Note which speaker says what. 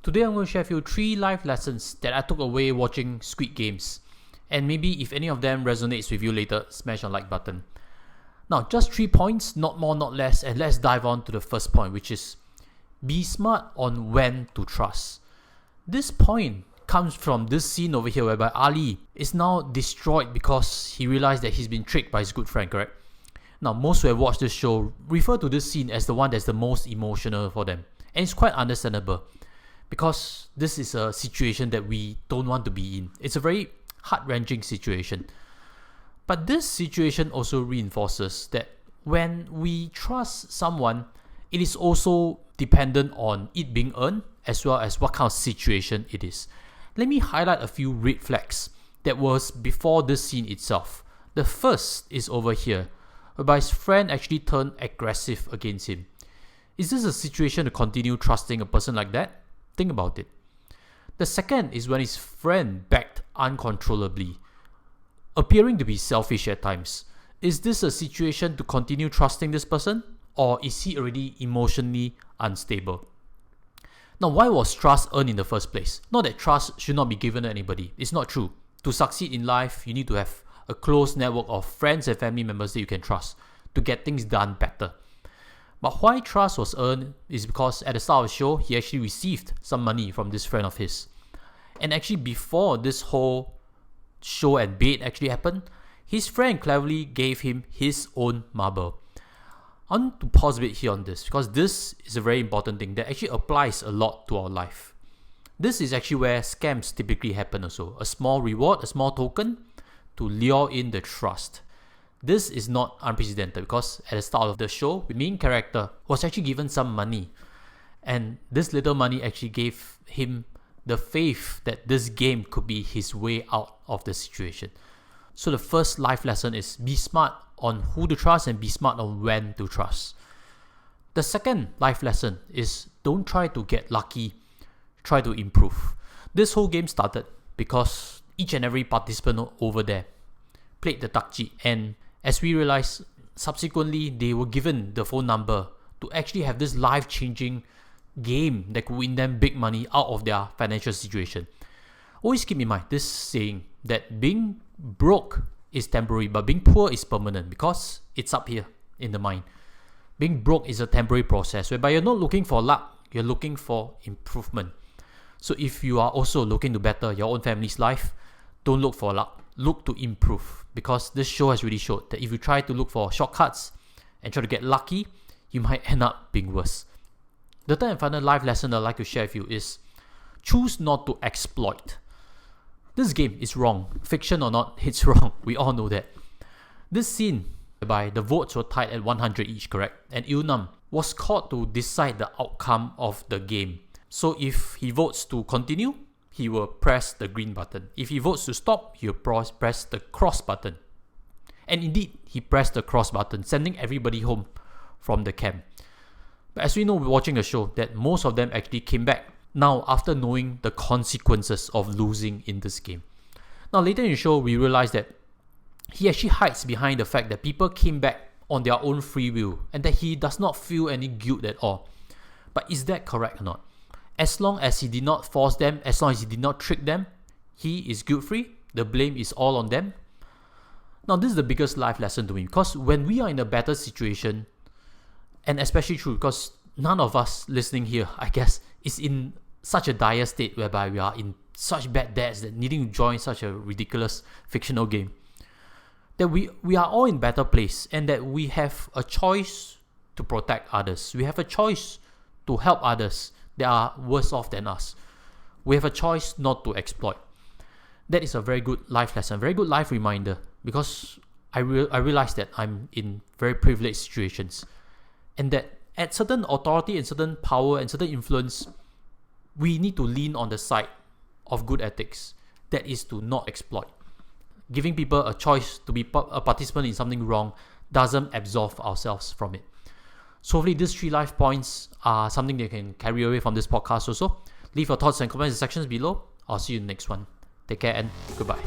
Speaker 1: Today I'm going to share with you 3 life lessons that I took away watching Squid Games. And maybe if any of them resonates with you later, smash the like button. Now, just 3 points, not more, not less, and let's dive on to the first point, which is be smart on when to trust. This point comes from this scene over here whereby Ali is now destroyed because he realized that he's been tricked by his good friend, correct? Now, most who have watched this show refer to this scene as the one that's the most emotional for them. And it's quite understandable because this is a situation that we don't want to be in. It's a very heart-wrenching situation. But this situation also reinforces that when we trust someone, it is also dependent on it being earned as well as what kind of situation it is. Let me highlight a few red flags that was before this scene itself. The first is over here, whereby his friend actually turned aggressive against him. Is this a situation to continue trusting a person like that? Think about it. The second is when his friend backed uncontrollably, appearing to be selfish at times. Is this a situation to continue trusting this person? Or is he already emotionally unstable? Now, why was trust earned in the first place? Not that trust should not be given to anybody. It's not true. To succeed in life, you need to have a close network of friends and family members that you can trust to get things done better. But why trust was earned is because at the start of the show, he actually received some money from this friend of his. And actually before this whole show and bait actually happened, his friend cleverly gave him his own marble. I want to pause a bit here on this because this is a very important thing that actually applies a lot to our life. This is actually where scams typically happen also. A small reward, a small token to lure in the trust. This is not unprecedented because at the start of the show, the main character was actually given some money. And this little money actually gave him the faith that this game could be his way out of the situation. So the first life lesson is be smart on who to trust and be smart on when to trust. The second life lesson is don't try to get lucky, try to improve. This whole game started because each and every participant over there played the takji, and as we realized, subsequently they were given the phone number to actually have this life-changing game that could win them big money out of their financial situation. Always keep in mind this saying that being broke is temporary, but being poor is permanent because it's up here in the mind. Being broke is a temporary process whereby you're not looking for luck, you're looking for improvement. So if you are also looking to better your own family's life, don't look for luck, look to improve, because this show has really showed that if you try to look for shortcuts and try to get lucky, you might end up being worse. The third and final life lesson I'd like to share with you is choose not to exploit. This game is wrong. Fiction or not, it's wrong. We all know that. This scene, whereby the votes were tied at 100 each, correct? And Ilnam was called to decide the outcome of the game. So if he votes to continue, he will press the green button. If he votes to stop, he will press the cross button. And indeed, he pressed the cross button, sending everybody home from the camp. But as we know, we're watching the show, that most of them actually came back now after knowing the consequences of losing in this game. Now later in the show, we realize that he actually hides behind the fact that people came back on their own free will and that he does not feel any guilt at all. But is that correct or not? As long as he did not force them, as long as he did not trick them, he is guilt-free. The blame is all on them. Now this is the biggest life lesson to me, because when we are in a better situation, and especially true because none of us listening here, I guess, is in such a dire state whereby we are in such bad debts that needing to join such a ridiculous fictional game, that we are all in better place and that we have a choice to protect others. We have a choice to help others that are worse off than us. We have a choice not to exploit. That is a very good life lesson, very good life reminder, because I realize that I'm in very privileged situations and that at certain authority and certain power and certain influence, we need to lean on the side of good ethics. That is to not exploit. Giving people a choice to be a participant in something wrong doesn't absolve ourselves from it. So hopefully these 3 life points are something that you can carry away from this podcast also. Leave your thoughts and comments in the sections below. I'll see you in the next one. Take care and goodbye.